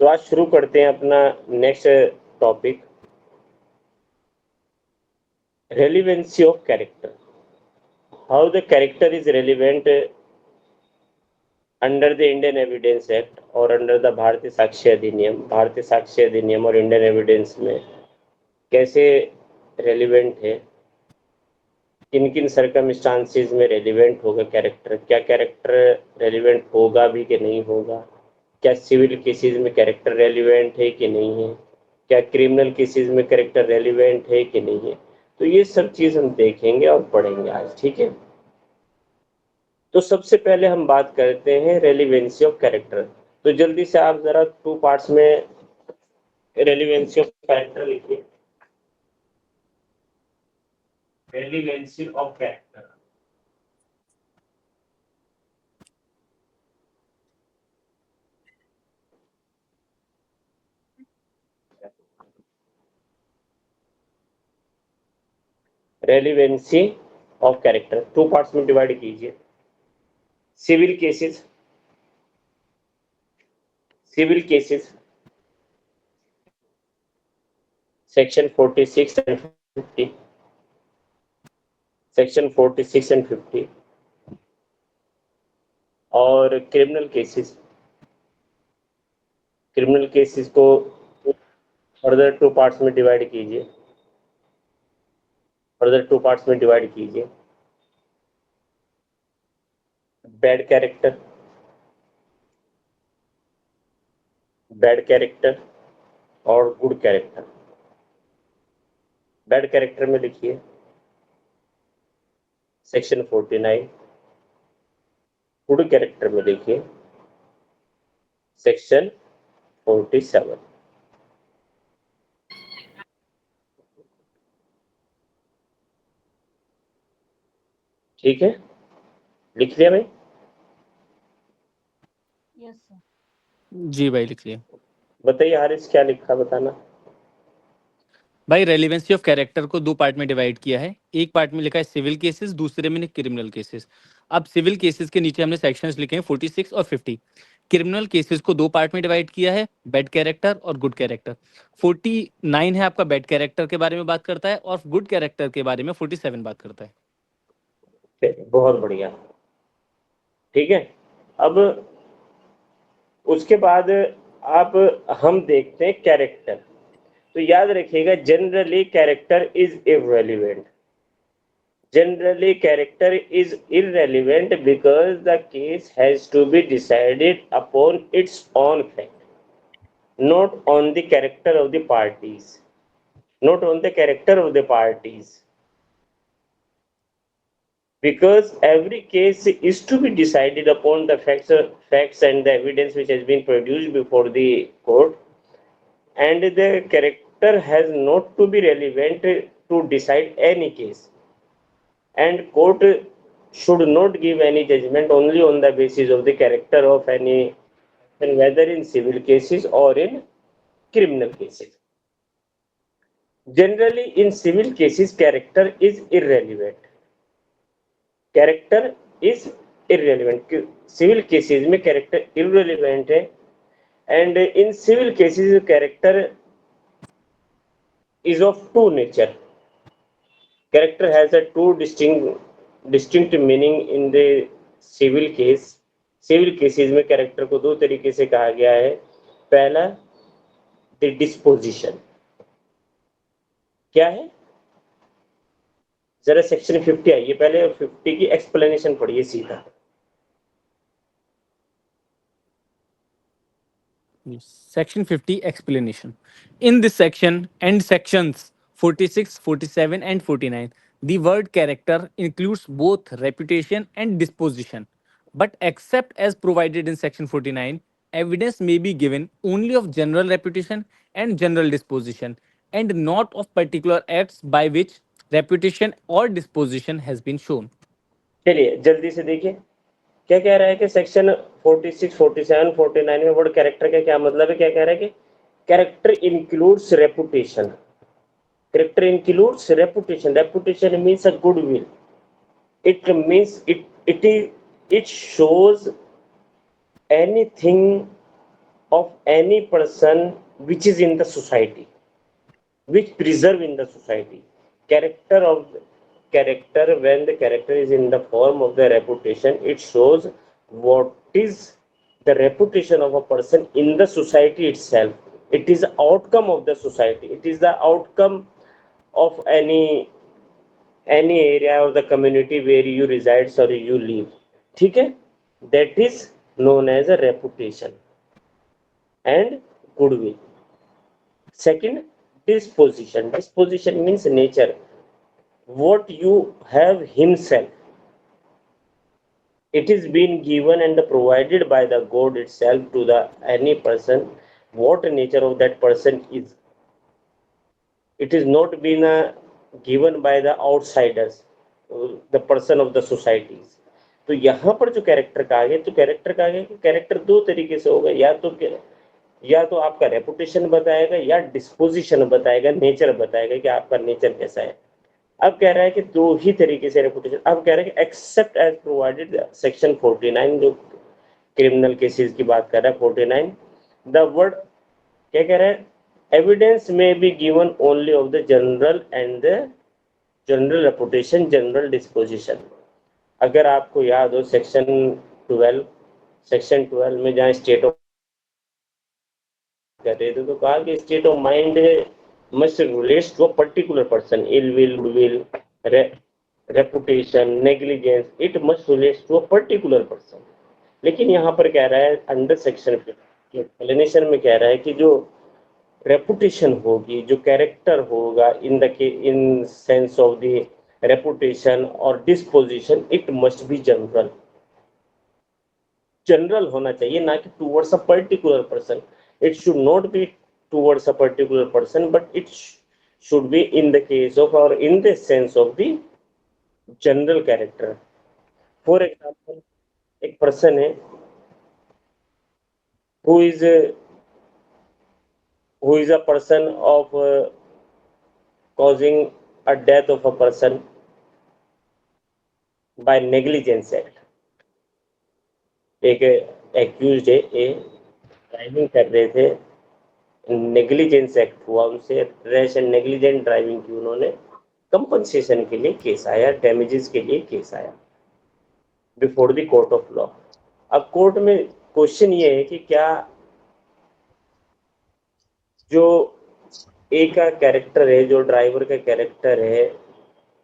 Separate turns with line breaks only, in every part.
तो आज शुरू करते हैं अपना next topic, relevancy of character. How the character is relevant under the Indian evidence act और अंडर द भारतीय साक्ष्य अधिनियम। भारतीय साक्ष्य अधिनियम और इंडियन एविडेंस में कैसे रेलिवेंट है, किन किन सर्कमस्टांसेस में रेलिवेंट होगा कैरेक्टर, क्या कैरेक्टर रेलिवेंट होगा भी कि नहीं होगा, क्या सिविल केसेस में कैरेक्टर रेलिवेंट है कि नहीं है, क्या क्रिमिनल केसेस में कैरेक्टर रेलिवेंट है कि नहीं है। तो ये सब चीज हम देखेंगे और पढ़ेंगे आज, ठीक है। तो सबसे पहले हम बात करते हैं रेलिवेंसी ऑफ कैरेक्टर। तो जल्दी से आप जरा 2 पार्ट्स में रेलिवेंसी ऑफ कैरेक्टर लिखिए। Relevancy of character, relevancy of character 2 parts में डिवाइड कीजिए। Civil cases, civil cases section 46 and 50, section 46 and 50, और क्रिमिनल केसेस, क्रिमिनल केसेस को फर्दर 2 पार्ट्स में डिवाइड कीजिए, फर्दर 2 पार्ट्स में डिवाइड कीजिए। बैड कैरेक्टर, बैड कैरेक्टर और गुड कैरेक्टर। बैड कैरेक्टर में लिखिए सेक्शन 49, गुड कैरेक्टर में लिखिए सेक्शन 47। ठीक है, लिख लिया भाई?
Yes sir.
जी भाई लिख लिया।
बताइए हारिस, क्या लिखा बताना।
भाई रेलिवेंसी ऑफ कैरेक्टर को 2 पार्ट में डिवाइड किया है। एक पार्ट में लिखा है सिविल केसेस, दूसरे में क्रिमिनल केसेस। अब सिविल केसेस के नीचे हमने सेक्शंस लिखे हैं 46 और 50। क्रिमिनल केसेस को 2 पार्ट में डिवाइड किया है, बैड कैरेक्टर और गुड कैरेक्टर। 49 है आपका बैड कैरेक्टर के बारे में बात करता है, और गुड कैरेक्टर के बारे में 47 बात करता है।
बहुत बढ़िया, ठीक है। अब उसके बाद आप हम देखते हैं कैरेक्टर। तो याद रखिएगा, generally character is irrelevant, generally character is irrelevant because the case has to be decided upon its own fact, not on the character of the parties, not on the character of the parties, because every case is to be decided upon the facts and the evidence which has been produced before the court, and the character has not to be relevant to decide any case, and court should not give any judgment only on the basis of the character of any, and whether in civil cases or in criminal cases. Generally in civil cases character is irrelevant, character is irrelevant, civil cases में character irrelevant है, and in civil cases character is of two nature. Character has a two distinct meaning in the civil case. Civil cases में character को 2 तरीके से कहा गया है। पहला, द डिस्पोजिशन। क्या है, जरा सेक्शन 50 आइए पहले, और 50 की एक्सप्लेनेशन पढ़िए सीधा।
Section 50 explanation. In this section and sections 46, 47, and 49, the word character includes both reputation and disposition. But except as provided in section 49, evidence may be given only of general reputation and general disposition, and not of particular acts by which reputation or disposition has been shown.
चलिए जल्दी से देखिए क्या कह रहा है कि section 46, 47, 49 में वर्ड कैरेक्टर का क्या मतलब है। क्या कह रहा है कि character includes reputation, character includes reputation, reputation means a goodwill, it means it shows anything of any person which is in the society, which preserve in the society. Character of character, when the character is in the form of the reputation, it shows what is the reputation of a person in the society itself. It is the outcome of the society, it is the outcome of any area of the community where you reside or you live. ठीक है, that is known as a reputation and goodwill. Second, disposition. Disposition means nature, what you have himself. It is been given and provided by the god itself to the any person, what nature of that person is. It is not been given by the outsiders, the person of the societies. तो यहाँ पर जो character कहा गया, तो character कहा गया कि कैरेक्टर दो तरीके से होगा, या तो आपका रेपुटेशन बताएगा या डिस्पोजिशन बताएगा, नेचर बताएगा कि आपका नेचर कैसा है. अब कह रहा है कि दो ही तरीके से रेपुटेशन. अब कह रहा है कि एक्सेप्ट एज प्रोवाइडेड, सेक्शन 49 जो क्रिमिनल केसेस की बात कर रहा है 49, द वर्ड क्या कह रहा है, evidence may be given only of the general and the general reputation, general disposition. अगर आपको याद हो सेक्शन 12 में जहाँ स्टेट ऑफ कर रहे थे, तो कहा कि state of mind must relates to a particular person. Ill will, goodwill, reputation, negligence, it must relates to a particular person. लेकिन यहाँ पर कह रहा है अंडर सेक्शन एक्सप्लेनेशन में कह रहा है कि जो रेपुटेशन होगी, जो कैरेक्टर होगा in sense of the reputation और disposition, it must be general. General होना चाहिए, ना कि towards a particular person. It should not be towards a particular person, but it should be in the case of or in the sense of the general character. For example, एक person है who is a person of causing a death of a person by negligence act. एक accused है, driving कर रहे थे, negligence act हुआ उनसे, rash and negligent driving की, उन्होंने कंपनसेशन के लिए केस आया, डैमेजेस के लिए केस आया before the court of law. अब कोर्ट में क्वेश्चन ये है कि क्या जो ए का कैरेक्टर है, जो ड्राइवर का कैरेक्टर है,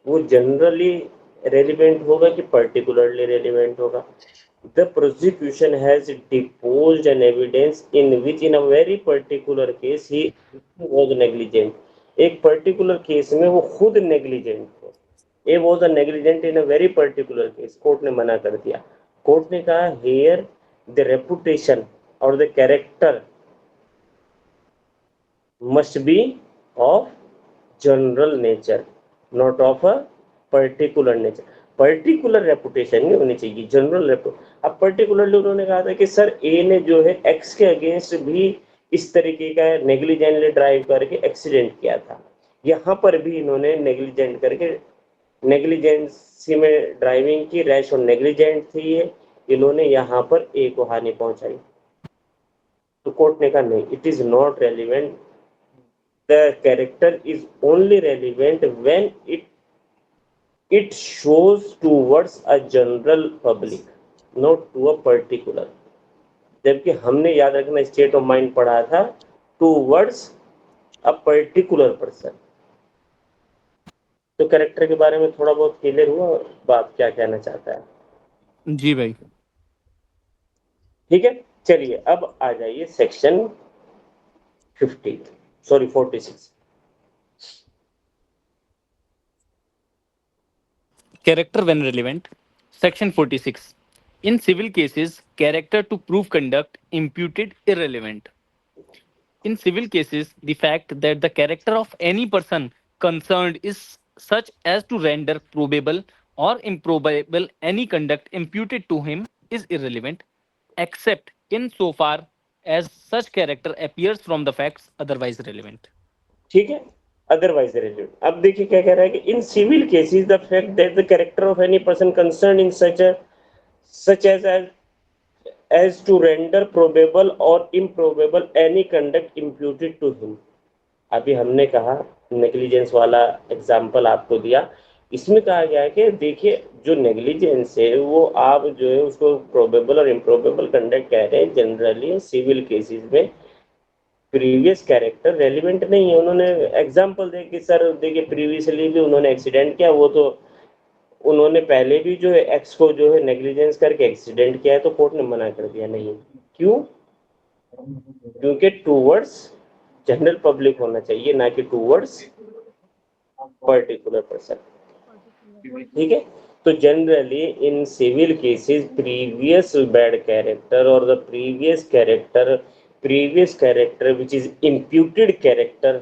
वो जनरली रेलिवेंट होगा कि पर्टिकुलरली रेलिवेंट होगा. The prosecution has deposed an evidence in which in a very particular case he was negligent. एक particular case में वो खुद negligent हो. A was a negligent in a very particular case. Court ने मना कर दिया. कोर्ट ने कहा here the reputation or the character must be of general nature, not of a particular nature. Particular reputation नहीं होनी चाहिए, जनरल अब पर्टिकुलरली उन्होंने कहा था कि सर ए ने जो है एक्स के अगेंस्ट भी इस तरीके का नेग्लिजेंटली ड्राइव करके एक्सीडेंट किया था. यहाँ पर भी इन्होंने नेग्लिजेंट करके, नेग्लिजेंसी में ड्राइविंग की, रैश और नेग्लिजेंट थी ये, इन्होंने यहाँ पर ए को हानि पहुंचाई. तो कोर्ट ने कहा नहीं, it is not relevant. The character is only relevant when it shows towards a general public, not to a particular. जबकि हमने याद रखना स्टेट ऑफ माइंड पढ़ा था towards a particular person. तो कैरेक्टर के बारे में थोड़ा बहुत क्लियर हुआ, बात क्या कहना चाहता है?
जी भाई.
ठीक है, चलिए अब आ जाइए section 46.
Character when relevant. Section 46. In civil cases, character to prove conduct imputed irrelevant. In civil cases, the fact that the character of any person concerned is such as to render probable or improbable any conduct imputed to him is irrelevant, except in so far as such character appears from the facts otherwise relevant.
ठीक है, otherwise relevant. अब देखिए क्या कह रहा है कि in civil cases the fact that the character of any person concerned in such as as to render probable or improbable any conduct imputed to him. अभी हमने कहा नेग्लिजेंस वाला एग्जाम्पल आपको दिया, इसमें कहा गया है कि देखिए जो नेग्लिजेंस है वो आप जो है उसको प्रोबेबल और इम्प्रोबेबल कंडक्ट कह रहे हैं। जनरली सिविल केसेस में प्रीवियस कैरेक्टर रेलिवेंट नहीं है। उन्होंने एग्जाम्पल दे कि सर देखिए प्रीवियसली भी उन्होंने एक्सीडेंट किया, वो तो उन्होंने पहले भी जो है एक्स को जो है नेग्लिजेंस करके एक्सीडेंट किया है, तो कोर्ट ने मना कर दिया नहीं। क्यों? क्योंकि टूवर्ड्स जनरल पब्लिक होना चाहिए, ना कि टूवर्ड्स पर्टिकुलर पर्सन। ठीक है, तो generally in civil cases previous bad character और the previous character which is imputed character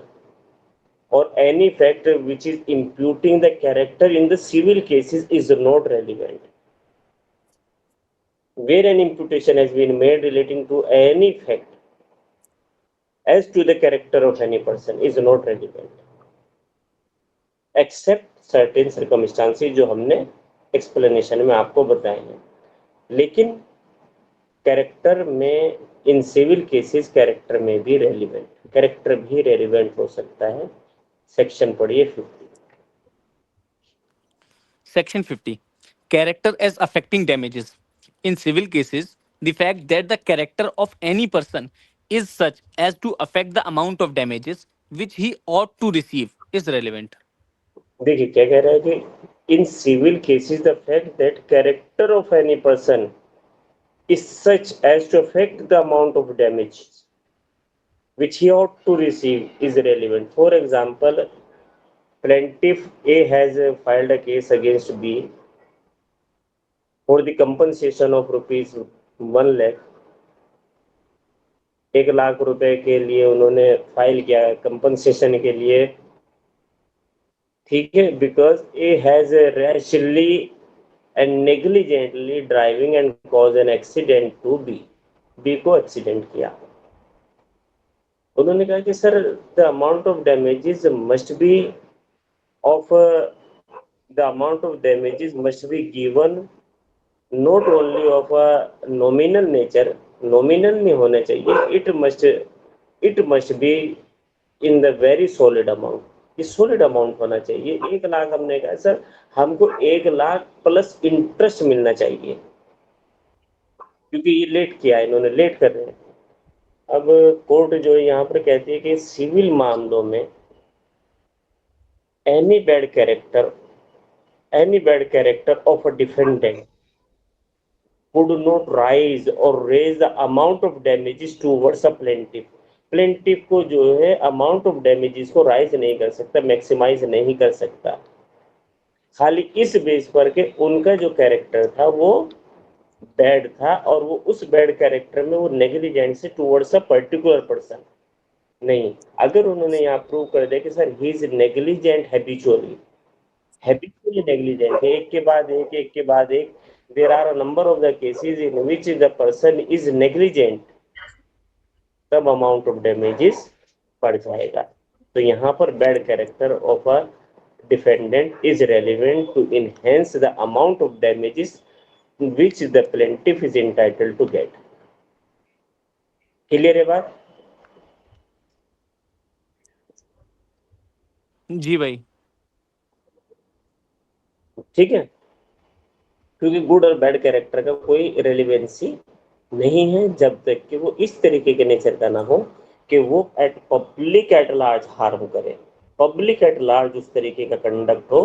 or any factor which is imputing the character in the civil cases is not relevant. Where an imputation has been made relating to any fact as to the character of any person is not relevant except certain circumstances जो हमने explanation में आपको बताए हैं। लेकिन character में इन civil cases character में भी रेलिवेंट हो सकता है। सेक्शन पढ़िए 50।
Section 50. Character as affecting damages. In civil cases, the fact that the character of any person is such as to affect the amount of damages which he ought to receive is relevant.
देखिए क्या कह रहा है कि in civil cases the fact that character of any person is such as to affect the amount of damage which he ought to receive is relevant. For example, plaintiff A has filed a case against B for the compensation of rupees 1 lakh। 1 lakh रुपए के लिए उन्होंने file किया compensation के लिए। ठीक है, because A has rashly and negligently driving and cause an accident to B को एक्सीडेंट किया। उन्होंने कहा कि sir the amount of damages must be given not only of a nominal nature, nominal नहीं होना चाहिए, it must be in the very solid amount, ये solid amount होना चाहिए। 1 लाख हमने कहा सर हमको 1 लाख प्लस इंटरेस्ट मिलना चाहिए, क्योंकि ये लेट किया है, इन्होंने लेट कर रहे हैं। अब कोर्ट जो है यहाँ पर कहती है कि सिविल मामलों में any bad character of a defendant would not rise or raise the amount of damages towards a plaintiff। Plaintiff को जो है अमाउंट ऑफ डैमेजेस को राइज नहीं कर सकता, मैक्सिमाइज नहीं कर सकता, खाली इस बेस पर के उनका जो कैरेक्टर था वो बैड था और वो उस बैड कैरेक्टर में वो नेग्लिजेंट से टुवर्ड्स अ पर्टिकुलर पर्सन नहीं। अगर उन्होंने यहाँ प्रूव कर दिया कि sir he is negligent habitually negligent है, एक के बाद एक there are a number of the cases in which the person is negligent, तब अमाउंट ऑफ डैमेजेस बढ़ जाएगा। तो यहाँ पर bad character of a defendant is relevant to enhance the amount of damages which the plaintiff is entitled to get। Clear है बात?
जी भाई।
ठीक है, क्योंकि गुड और बैड कैरेक्टर का कोई रेलिवेंसी नहीं है जब तक कि वो इस तरीके के नेचर का ना हो कि वो पब्लिक एट लार्ज हार्म करे। पब्लिक एट लार्ज उस तरीके का कंडक्ट हो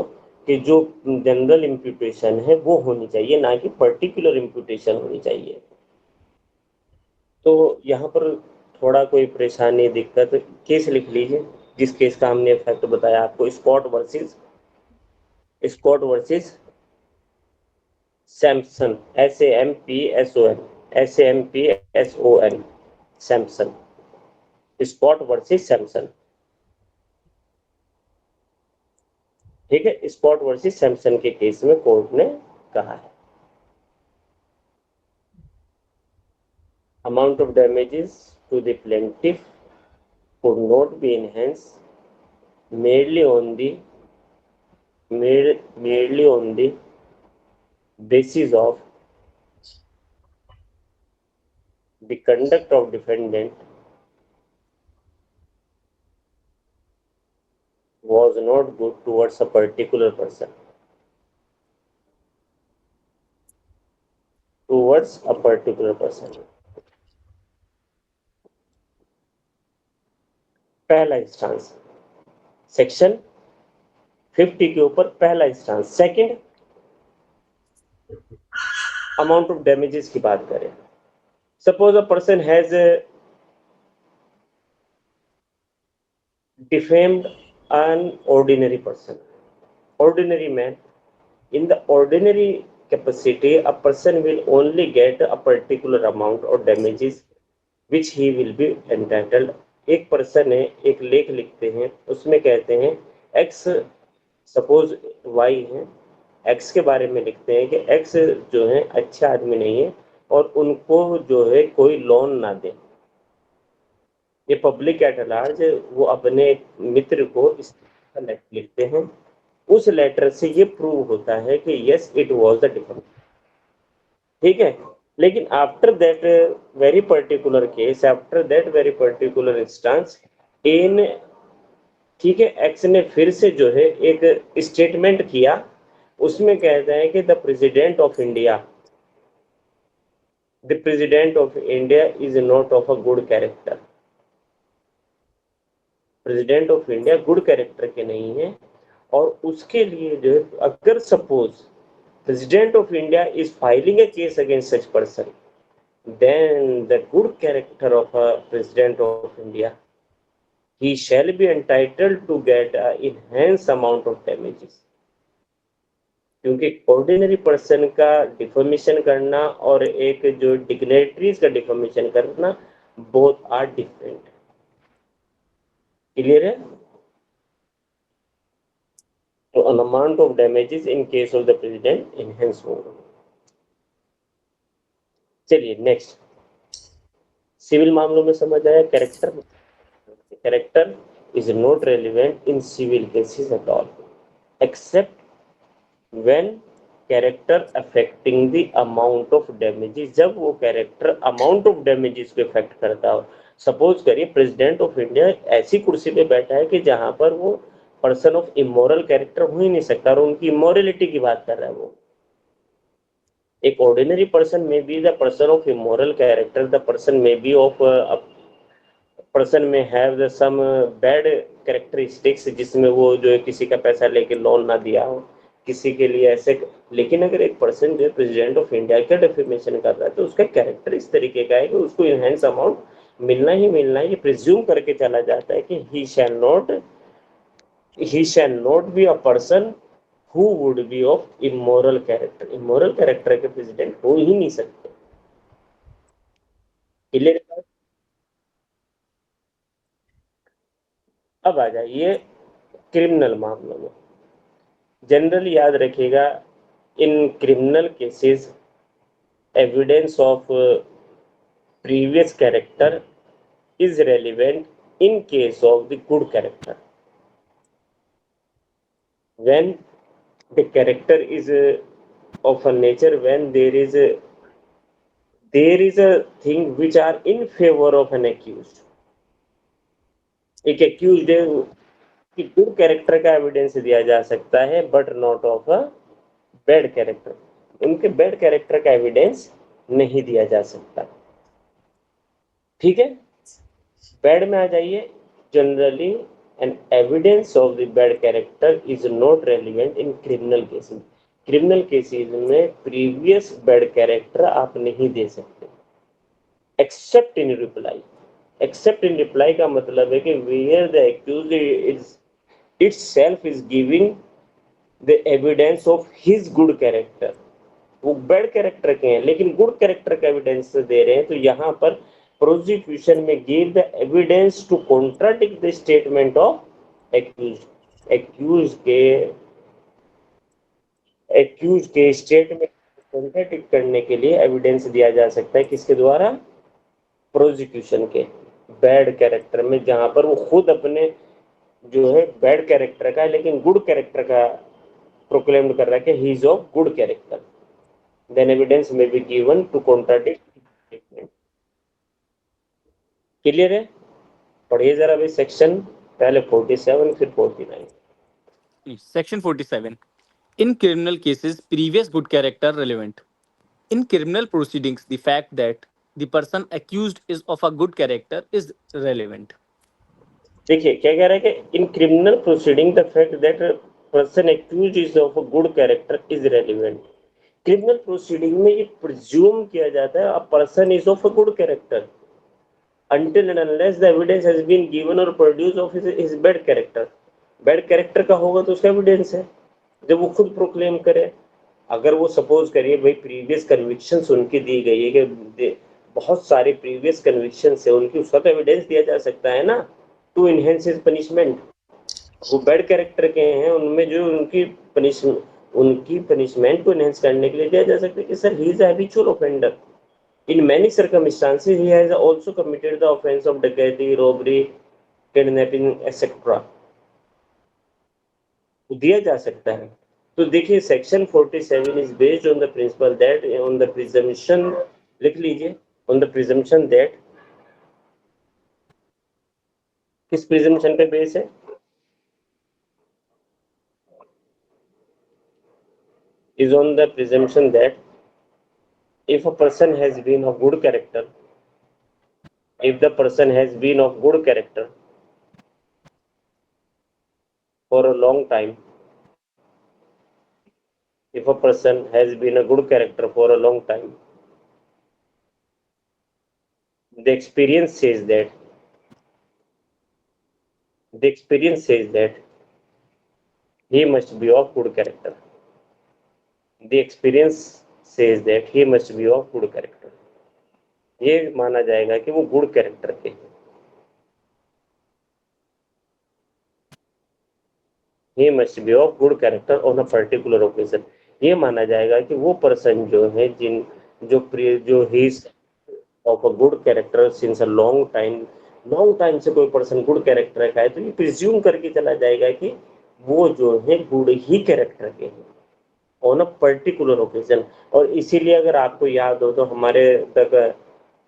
कि जो जनरल इम्प्यूटेशन है वो होनी चाहिए, ना कि पर्टिकुलर इम्प्यूटेशन होनी चाहिए। तो यहाँ पर थोड़ा कोई परेशानी दिक्कत केस लिख लीजिए, जिस केस का हमने फैक्ट बताया आपको, Scott versus Sampson, SAMPSON Sampson, Scott versus Sampson. ठीक है, स्कॉट वर्सेस सैमसन के केस में कोर्ट ने कहा है amount of damages to the plaintiff could not be enhanced merely on the basis of the conduct of defendant was not good towards a particular person. Towards a particular person. पहला instance section 50 के ऊपर पहला instance. Second, amount of damages की बात करें. Suppose a person has defamed an ordinary person, ordinary man. In the ordinary capacity, a person will only get a particular amount of damages which he will be entitled. एक person है, एक लेख लिखते हैं, उसमें कहते हैं एक्स, सपोज वाई है, एक्स के बारे में लिखते हैं कि एक्स जो है अच्छा आदमी नहीं है और उनको जो है कोई लोन ना दे. ये पब्लिक एट लार्ज वो अपने मित्र को इस तरह का लेटर लिखते हैं. उस लेटर से ये प्रूव होता है कि yes it was the defence. ठीक है. लेकिन after that very particular case, after that very particular instance, in, ठीक है, एक्स ने फिर से जो है एक स्टेटमेंट किया. उसमें कहता है कि the president of India, the president of India is not of a good character. President of India good character के नहीं है. और उसके लिए जो है, अगर suppose president of India is filing A case against such person, then the good character of a president of India, he shall be entitled to get a enhanced amount of damages. क्योंकि ordinary person का deformation करना और एक जो dignitaries का deformation करना both are different. Clear है? तो an amount of damages in case of the president enhance होगा. चलिए नेक्स्ट, सिविल मामलों में समझ आया. Character is not relevant in civil cases at all except when character affecting the amount of damages. जब वो कैरेक्टर अमाउंट ऑफ डैमेजेस को effect करता हो. सपोज करिए प्रेसिडेंट ऑफ इंडिया ऐसी कुर्सी पे बैठा है कि जहां पर वो पर्सन ऑफ इमोरल कैरेक्टर हो ही नहीं सकता और उनकी इमोरलिटी की बात कर रहा है वो. एक ordinary person may be the person of immoral character, the person may be of person may have the some bad characteristics, जिसमें वो जो है किसी का पैसा लेके लोन ना दिया हो, किसी के लिए ऐसे. लेकिन अगर एक पर्सन जो है प्रेसिडेंट ऑफ इंडिया का डिफेमेशन कर रहा है तो उसका कैरेक्टर इस तरीके का है कि उसको इनहेंस अमाउंट मिलना ही मिलना है. ये प्रिज्यूम करके चला जाता है कि he shall not be a person who would be of immoral character. immoral character के प्रेसिडेंट हो ही नहीं सकते. क्लियर? अब आ जाइए क्रिमिनल मामलों में. जनरली याद रखिएगा, इन criminal cases evidence of previous character is relevant in case of the good character. When the character is of a nature, when there is a thing which are in favor of an accused. एक accused है कि good character का evidence दिया जा सकता है but not of a bad character. उनके bad character का एविडेंस नहीं दिया जा सकता. ठीक है. बैड में आ जाइए. Generally an evidence of the bad character is not relevant in criminal cases. Criminal cases में प्रीवियस बैड कैरेक्टर आप नहीं दे सकते except in reply. Except in reply का मतलब है कि where the accused is itself is giving the evidence of his good character. वो बैड कैरेक्टर के हैं लेकिन गुड कैरेक्टर का एविडेंस दे रहे हैं. तो यहाँ पर prosecution may give the evidence to contradict the statement of accused. Accuse के स्टेटमेंट कॉन्ट्राडिक्ट करने के लिए एविडेंस दिया जा सकता है. किसके द्वारा? प्रोसिक्यूशन के. बैड कैरेक्टर में जहां पर वो खुद अपने जो है बैड कैरेक्टर का लेकिन गुड कैरेक्टर का प्रोक्लेम कर रहा है कि he is of good character, then evidence may be given to contradict statement. Clear है? पढ़िए जरा भाई सेक्शन, पहले 47 फिर 49।
Section 47. In criminal cases, previous good character relevant. In criminal proceedings, the fact that the person accused is of a good character is relevant.
देखिए क्या कह रहा है कि in criminal proceeding the fact that person accuse is of a good character is relevant. Criminal proceeding में ये presume किया जाता है a person is of a good character until and unless the evidence has been given or produced of his bad character। Bad character का होगा तो उसका evidence है जब वो खुद प्रोक्लेम करे। अगर वो सपोज करिए भाई प्रीवियस कन्विक्शंस उनकी दी गई है कि बहुत सारे प्रीवियस कन्विक्शंस है उनकी, उसका तो एविडेंस दिया जा सकता है ना, टू इनहेंस हिज पनिशमेंट। वो बैड कैरेक्टर के हैं, उनमें जो उनकी पनिशमेंट को इनहेंस करने के लिए दिया जा सकता है कि sir he is habitual offender. In many circumstances, he has also committed the offense of डकैती, robbery, kidnapping, etc. दिया जा सकता है। तो देखिए section 47 is based on the principal that, on the presumption, लिख लीजिए, ऑन द प्रिजम्पशन दैट, किस प्रिजम्पशन पे बेस है? is on the presumption that if a person has been of good character, if the person has been of good character for a long time, if a person has been a good character for a long time, the experience says that, the experience says that he must be of good character, the experience says that he must be of good character। ये माना जाएगा कि वो good character के हैं। he must be of good character on a particular occasion। ये माना जाएगा कि वो पर्सन जो है जो he of a good character since a long time से कोई पर्सन गुड कैरेक्टर का है, तो ये प्रिज्यूम करके चला जाएगा कि वो जो है गुड ही कैरेक्टर के हैं ऑन अ पर्टिकुलर ओकेजन। और इसीलिए अगर आपको याद हो तो हमारे तक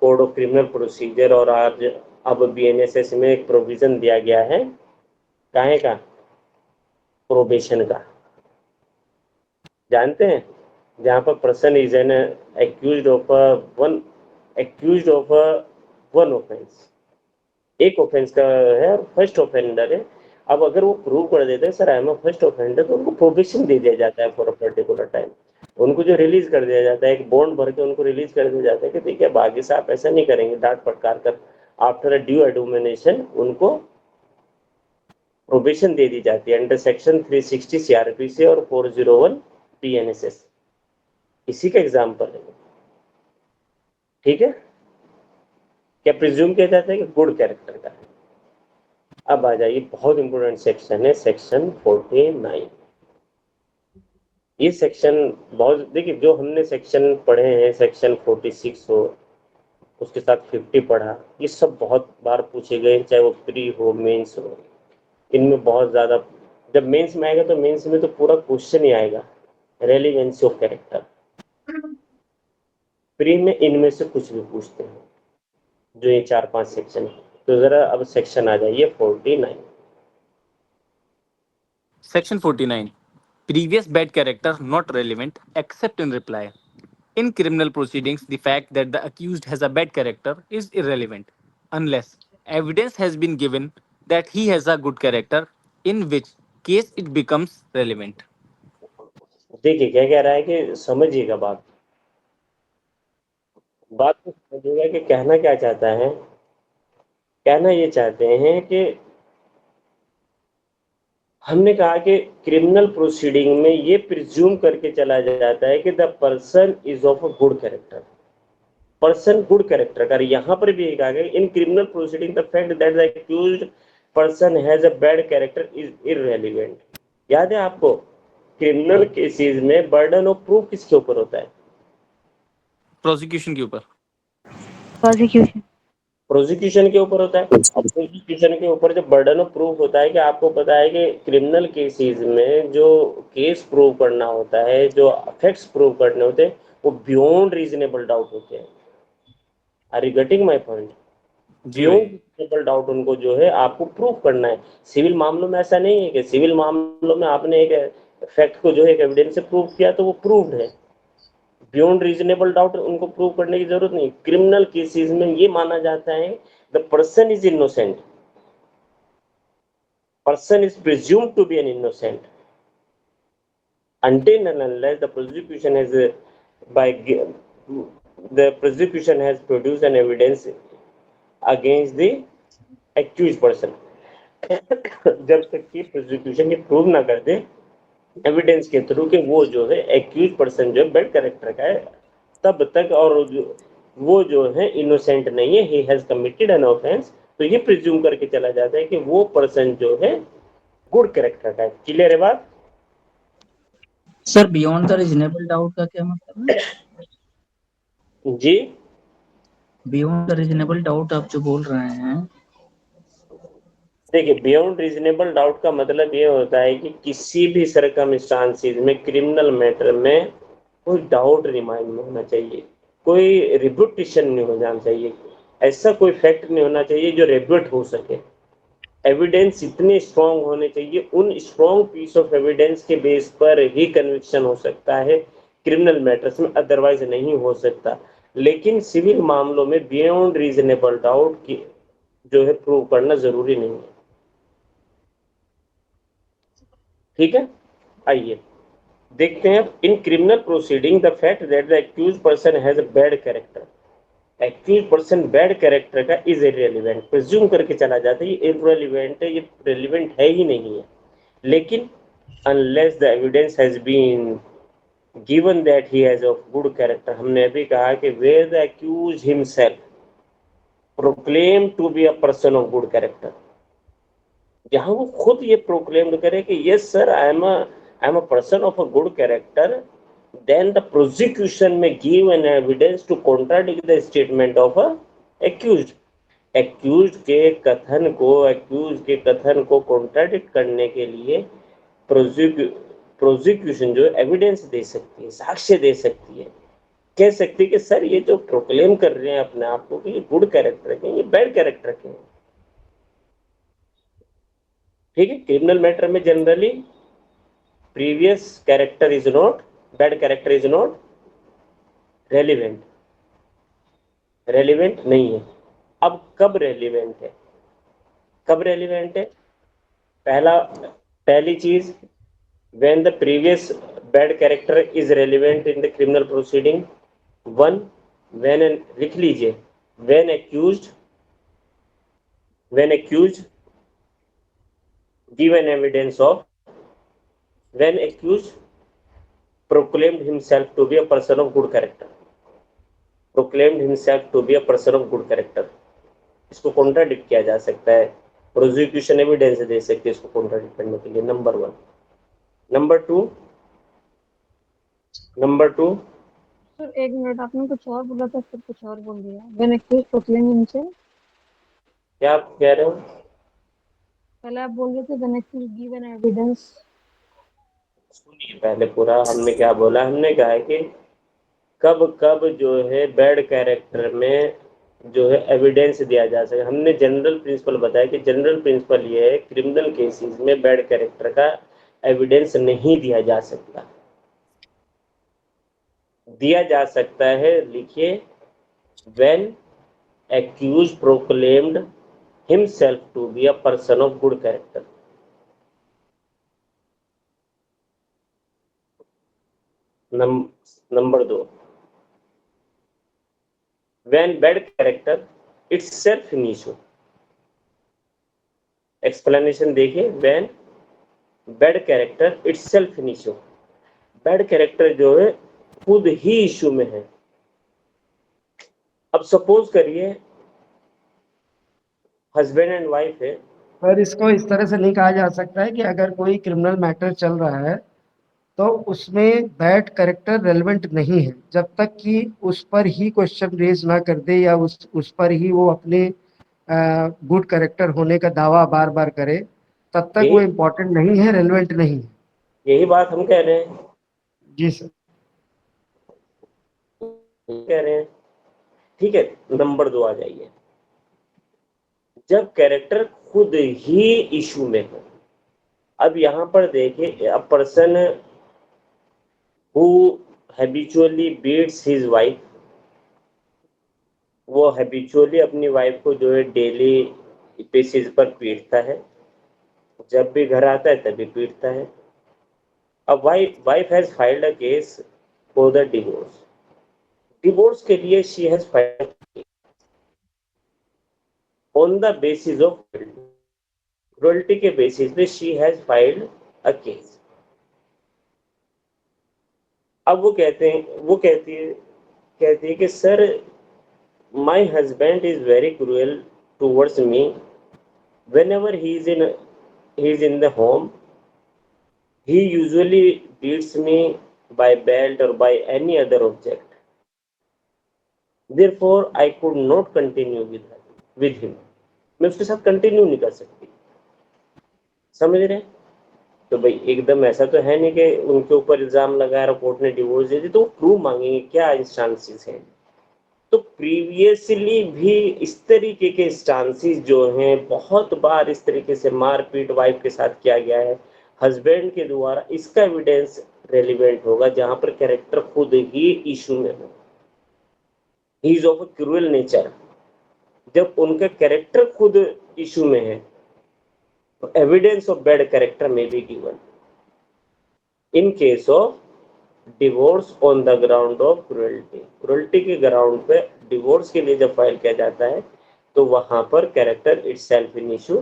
कोड ऑफ क्रिमिनल प्रोसीजर और आज अब BNSS में एक प्रोविजन दिया गया है, काहे का? प्रोबेशन का। जानते हैं, जहां पर person is an accused of one offence, एक ऑफेंस का है और फर्स्ट ऑफेंडर है। अब अगर वो प्रूव कर देते हैं sir I M first offender, तो उनको प्रोबेशन दे दिया जाता है फॉर अ पर्टिकुलर टाइम। उनको जो रिलीज कर दिया जाता है, एक बॉन्ड भर के उनको रिलीज कर दिया जाता है कि देखिए अब आगे से आप ऐसा नहीं करेंगे, डांट फटकार कर। आफ्टर अ ड्यू एडुमिनेशन उनको प्रोबेशन दे दी जाती है अंडर सेक्शन 360 CRPC और 401 PNSS। इसी का एग्जाम्पल है, ठीक है? क्या प्रिज्यूम किया जाता है कि गुड कैरेक्टर का है। अब आ जाइए, बहुत इंपॉर्टेंट सेक्शन है, सेक्शन 49। ये सेक्शन बहुत, देखिए जो हमने सेक्शन पढ़े हैं, सेक्शन 46 हो, उसके साथ 50 पढ़ा, ये सब बहुत बार पूछे गए, चाहे वो प्री हो मेंस हो। इनमें बहुत ज्यादा, जब मेंस में आएगा तो मेंस में तो पूरा क्वेश्चन ही आएगा रेलिवेंसी ऑफ कैरेक्टर। प्री में इनमें से कुछ भी पूछते हैं, जो ये 4-5 सेक्शन है। तो जरा अब सेक्शन आ जाइए 49।
Section 49. Previous bad character not relevant except in reply. In criminal proceedings, the fact that the accused has a bad character is irrelevant unless evidence has been given that he has a good character, in which case it becomes relevant.
देखिए क्या कह रहा है कि समझिएगा बात को समझिएगा कि कहना क्या चाहता है। कहना ये चाहते हैं कि हमने कहा कि क्रिमिनल प्रोसीडिंग में ये प्रिज्यूम करके चला जाता है कि the person is of a good character, person good character का। यहाँ पर भी कहा गया इन criminal proceeding the fact that the accused person has a bad character is irrelevant. याद है आपको, क्रिमिनल केसेस में बर्डन ऑफ प्रूफ किसके ऊपर होता है?
Prosecution के ऊपर।
प्रोसिक्यूशन
प्रोसिक्यूशन के ऊपर होता है। अब प्रोसिक्यूशन के ऊपर जब बर्डन ऑफ प्रूफ होता है कि आपको पता है कि क्रिमिनल केसेस में जो केस प्रूव करना होता है, जो फैक्ट्स प्रूव करने होते हैं, वो बियॉन्ड रीजनेबल डाउट होते हैं। Are you getting my point?
जी भाई।
बियॉन्ड रीजनेबल डाउट उनको जो है आपको प्रूव करना है। सिविल मामलों में ऐसा नहीं है कि सिविल मामलों में आपने एक फैक्ट को जो है एक एविडेंस से प्रूव किया तो वो प्रूव्ड है। बियॉन्ड रीजनेबल डाउट उनको प्रूव करने की जरूरत नहीं। क्रिमिनल केसेस में ये माना जाता है the person is innocent, person is presumed to be an innocent until and unless the prosecution has the prosecution has produced an evidence against the accused person। जब तक कि प्रोसिक्यूशन ये प्रूव ना कर दे एविडेंस के थ्रू कि वो जो है एक्यूज पर्सन जो है बैड कैरेक्टर का है, तब तक और वो जो है इनोसेंट नहीं है, he has committed an offence, तो ये प्रिज्यूम करके चला जाता है कि वो पर्सन जो है गुड कैरेक्टर का है। क्लियर है बात?
Sir beyond the reasonable doubt का क्या मतलब है?
जी,
बियॉन्ड द रीजनेबल डाउट आप जो बोल रहे हैं,
देखिए बियॉन्ड रीजनेबल डाउट का मतलब ये होता है कि किसी भी सरकमस्टांसिस में क्रिमिनल मैटर में कोई डाउट नहीं माइंड में होना चाहिए, कोई रिब्यूटेशन नहीं हो जाना चाहिए, ऐसा कोई फैक्ट नहीं होना चाहिए जो रिब्यूट हो सके। एविडेंस इतने स्ट्रांग होने चाहिए, उन स्ट्रांग पीस ऑफ एविडेंस के बेस पर ही कन्विक्शन हो सकता है क्रिमिनल मैटर्स में, अदरवाइज नहीं हो सकता। लेकिन सिविल मामलों में बियॉन्ड रीजनेबल डाउट की जो है प्रूव करना जरूरी नहीं है। ठीक है, आइए देखते हैं। In criminal proceeding the fact that the accuse person has a bad character, accuse person bad character का इज इररिलेवेंट, प्रिज्यूम करके चला जाता है ये इररिलेवेंट है, ये रिलेवेंट है ही नहीं है। लेकिन unless the evidence has been given that he has of good character, हमने अभी कहा कि where the accuse himself proclaim to be a person of good character, जहां वो खुद ये प्रोक्लेम करे कि yes sir I am a person of a good character, then the prosecution may give an evidence to contradict the statement of a accused. Accuse के कथन को contradict करने के लिए प्रोसिक्यूशन जो एविडेंस दे सकती है, साक्ष्य दे सकती है, कह सकती है कि सर ये जो प्रोक्लेम कर रहे हैं अपने आप को कि ये गुड कैरेक्टर के, ये बैड कैरेक्टर के हैं। ठीक है, क्रिमिनल मैटर में generally previous character is not, bad character is not relevant, relevant नहीं है। अब कब रेलिवेंट है, कब रेलिवेंट है? पहली चीज, when the previous bad character is relevant in the criminal proceeding, one, when लिख लीजिए, when accused give an evidence of, when accused proclaimed himself to be a person of good character, proclaimed himself to be a person of good character, इसको contradict किया जा सकता है, prosecution evidence दे सकती है इसको कॉन्ट्राडिक्ट करने के लिए। Number one. Number two
sir एक मिनट, आपने कुछ और बोला था फिर कुछ और बोल दिया। व्हेन एक्यूज प्रोक्लेम हिमसेल्फ,
क्या आप कह रहे हो?
पहले आप बोल रहे थे when accuse give an evidence.
सुनिए पहले पूरा, हमने क्या बोला, हमने कहा है कि कब कब जो है बैड कैरेक्टर में जो है एविडेंस दिया जा सके। हमने जनरल प्रिंसिपल बताया कि जनरल प्रिंसिपल ये है क्रिमिनल केसेस में बैड कैरेक्टर का एविडेंस नहीं दिया जा सकता। दिया जा सकता है, लिखिए, when accuse proclaimed himself to be a person of good character. नंबर दो, when bad character itself an issue। Explanation देखिए, when bad character itself an issue, bad character जो है खुद ही इश्यू में है। अब सपोज करिए हस्बैंड एंड वाइफ है,
पर इसको इस तरह से नहीं कहा जा सकता है कि अगर कोई क्रिमिनल मैटर चल रहा है तो उसमें बैड कैरेक्टर रेलेवेंट नहीं है, जब तक कि उस पर ही क्वेश्चन रेज ना कर दे या उस पर ही वो अपने गुड कैरेक्टर होने का दावा बार बार करे, तब तक वो
यही
इम्पोर्टेंट नहीं है, रेलेवेंट नहीं है।
यही बात हम कह रहे हैं,
जी सर।
कह रहे हैं। ठीक है, नंबर दो आ जाइए। जब कैरेक्टर खुद ही इशू में हो। अब यहाँ पर देखिए, a person who habitually beats his wife, वो हैबिचुअली अपनी वाइफ को जो है डेली बेसिस पर पीटता है, जब भी घर आता है तभी पीटता है। अब wife has filed a case for the divorce, divorce के लिए she has filed on the basis of cruelty के बेसिस पे she has filed a case. अब वो कहती है कि sir my husband is very cruel towards me, whenever he is in the home, he usually beats me by belt or by any other object, therefore I could not continue with him। मैं उसके साथ continue नहीं कर सकती। समझ रहे हैं? तो भाई एकदम ऐसा तो है नहीं कि उनके ऊपर इल्जाम लगाया और कोर्ट ने डिवोर्स दे दी तो वो प्रूव मांगेंगे, क्या इंस्टांसेस हैं। तो प्रीवियसली भी इस तरीके के इंस्टांसेस जो हैं, बहुत बार इस तरीके से मारपीट वाइफ के साथ किया गया है हस्बैंड के द्वारा, इसका एविडेंस रेलिवेंट होगा जहां पर कैरेक्टर खुद ही इशू में हो, ही is of a cruel nature. जब उनका कैरेक्टर खुद इशू में है तो एविडेंस ऑफ बैड कैरेक्टर में be given in case of divorce on the ground of cruelty के ग्राउंड पे डिवोर्स के लिए जब फाइल किया जाता है तो वहां पर कैरेक्टर इटसेल्फ इन इशू,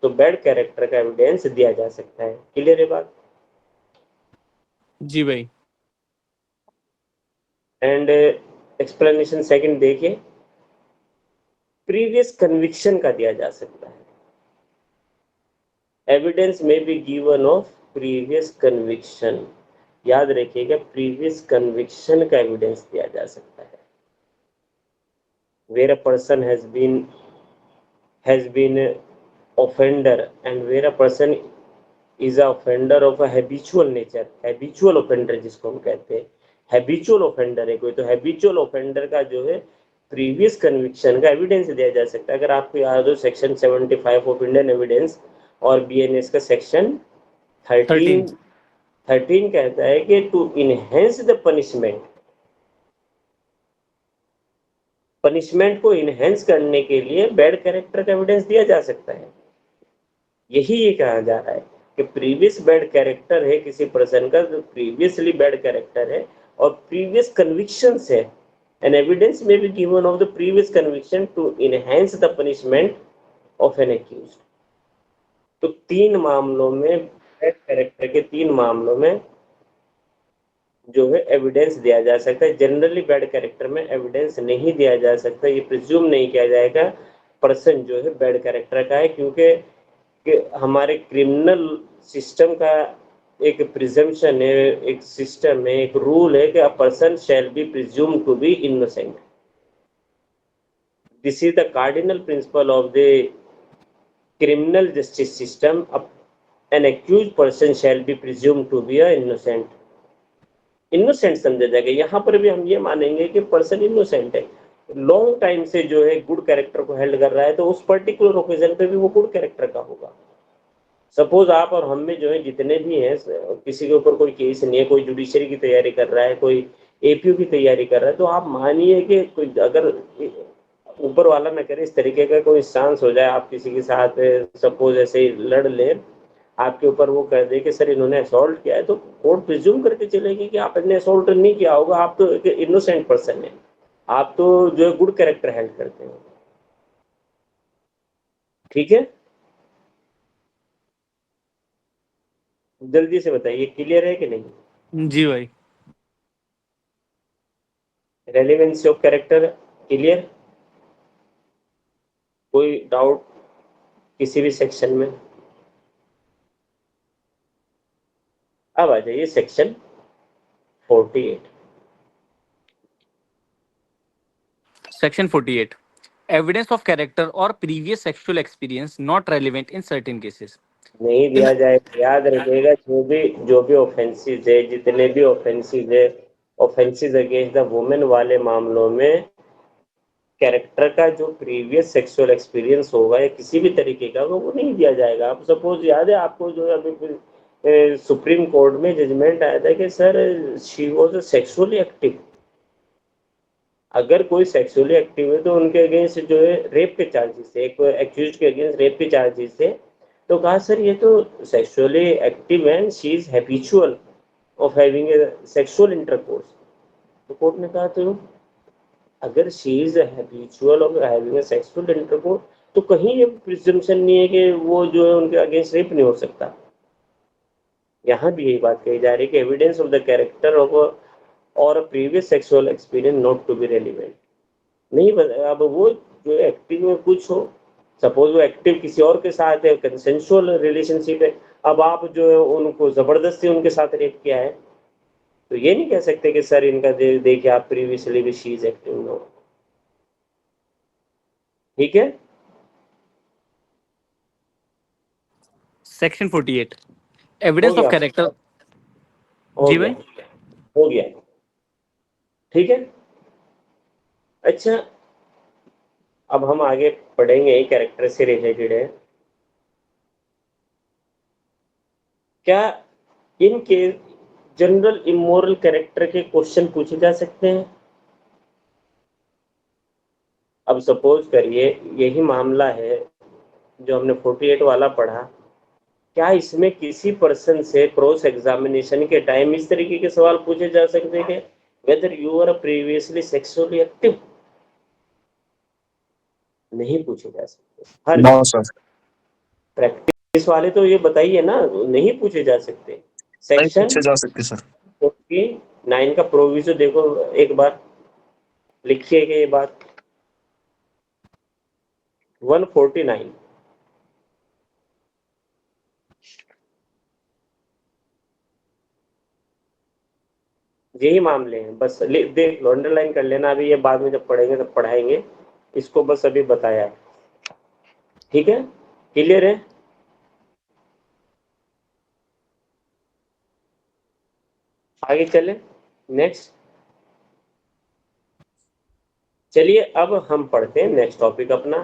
तो बैड कैरेक्टर का एविडेंस दिया जा सकता है। क्लियर है बात?
जी भाई।
एंड एक्सप्लेनेशन सेकंड देखिए, प्रीवियस कन्विक्शन का दिया जा सकता है। Evidence may be given of previous conviction, याद रखिएगा प्रीवियस कन्विक्शन का एविडेंस दिया जा सकता है। Where a person has been offender and where a person is a offender of a habitual nature, habitual offender जिसको हम कहते हैं, habitual offender है कोई, तो habitual offender का जो है प्रीवियस कन्विक्शन का एविडेंस दिया जा सकता है। अगर आपको याद हो सेक्शन 75 ऑफ इंडियन एविडेंस और बीएनएस का सेक्शन 13 कहता है कि टू इनहेंस द पनिशमेंट को इनहेंस करने के लिए बैड कैरेक्टर का एविडेंस दिया जा सकता है। यही ये कहा जा रहा है कि प्रीवियस बैड कैरेक्टर है किसी पर्सन का, जो प्रीवियसली बैड कैरेक्टर है और प्रीवियस कन्विक्शंस है, an evidence may be given of the previous conviction to enhance the punishment of an accused. तो 3 मामलों में, बैड कैरेक्टर के 3 मामलों में जो है एविडेंस दिया जा सकता है। जनरली बैड कैरेक्टर में एविडेंस नहीं दिया जा सकता, ये प्रिज्यूम नहीं किया जाएगा पर्सन जो है बैड कैरेक्टर का है, क्योंकि कि हमारे क्रिमिनल सिस्टम का एक प्रिजम्पशन है, एक सिस्टम है, एक रूल है कि a person shall be presume to be innocent. This is the cardinal principle of the criminal justice system. An accuse person shall be presume to be innocent. Innocent समझा जाएगा। यहाँ पर भी हम ये मानेंगे कि पर्सन इनोसेंट है, लॉन्ग टाइम से जो है गुड कैरेक्टर को हेल्ड कर रहा है, तो उस पर्टिकुलर ओकेजन पे भी वो गुड कैरेक्टर का होगा। सपोज आप और हम में जो है जितने भी हैं, किसी के ऊपर कोई केस नहीं है, कोई जुडिशरी की तैयारी कर रहा है, कोई एपीयू की तैयारी कर रहा है, तो आप मानिए कि कोई अगर ऊपर वाला ना करे इस तरीके का कोई चांस हो जाए, आप किसी के साथ सपोज ऐसे ही लड़ ले, आपके ऊपर वो कह दे कि सर इन्होंने असॉल्ट किया है, तो कोर्ट प्रिज्यूम करके चलेगी कि आपने असॉल्ट नहीं किया होगा, आप तो एक इनोसेंट पर्सन है, आप तो जो है गुड कैरेक्टर हेल्ड करते हैं। ठीक है, जल्दी से बताइए, क्लियर है कि नहीं?
जी भाई।
Relevancy of character clear? कोई डाउट किसी भी सेक्शन में? अब आ जाइए section 48।
Section 48. Evidence of character or previous sexual experience not relevant in certain cases.
नहीं दिया जाएगा, याद रखिएगा। जो भी ऑफेंसेस है, जितने भी ऑफेंसेस है, ऑफेंसेस अगेंस्ट द वुमेन वाले मामलों में कैरेक्टर का जो प्रीवियस सेक्सुअल एक्सपीरियंस होगा या किसी भी तरीके का होगा वो नहीं दिया जाएगा। आप सपोज याद है आपको जो अभी सुप्रीम कोर्ट में जजमेंट आया था कि sir she was sexually active. अगर कोई सेक्सुअली एक्टिव है तो उनके अगेंस्ट जो है रेप के चार्जेस थे, एक एक्यूज्ड के अगेंस्ट रेप के चार्जेस थे। तो कहा सर ये तो sexually active and she is habitual of having a sexual intercourse. तो कोर्ट ने कहा तो अगर she is habitual of having a sexual intercourse तो कहीं ये प्रिजम्पशन नहीं है कि वो जो है उनके अगेंस्ट रेप नहीं हो सकता। यहाँ भी यही बात कही जा रही है कि evidence of the character of or previous sexual experience not to be relevant. नहीं अब वो जो एक्टिव में कुछ हो, सपोज वो एक्टिव किसी और के साथ है, कंसेंसुअल रिलेशनशिप है, अब आप जो है उनको जबरदस्ती उनके साथ रेप किया है तो ये नहीं कह सकते कि सर इनका देखिए आप प्रीवियसली भी शी इज एक्टिव नो। ठीक है।
सेक्शन 48
हो
एविडेंस
गया
ऑफ कैरेक्टर।
हो
जी
गया
भाई।
हो गया। ठीक है। अच्छा अब हम आगे पढ़ेंगे कैरेक्टर से रिलेटेड है। क्या इनके जनरल इमोरल कैरेक्टर के क्वेश्चन पूछे जा सकते हैं? अब सपोज करिए यही मामला है जो हमने 48 वाला पढ़ा, क्या इसमें किसी पर्सन से क्रॉस एग्जामिनेशन के टाइम इस तरीके के सवाल पूछे जा सकते हैं कि whether you are previously sexually active? नहीं पूछे जा सकते। हर
नो सर,
प्रैक्टिस वाले तो ये बताइए ना, नहीं पूछे जा सकते।
नहीं
सेक्शन
पूछे जा सकते सर।
49 का प्रोविजो देखो एक बार, लिखिएगा ये बात। 149 यही मामले हैं, बस देख लो, अंडरलाइन कर लेना। अभी ये बाद में जब पढ़ेंगे तब पढ़ाएंगे, इसको बस अभी बताया। ठीक है, क्लियर है? आगे चले नेक्स्ट। चलिए अब हम पढ़ते हैं नेक्स्ट टॉपिक अपना।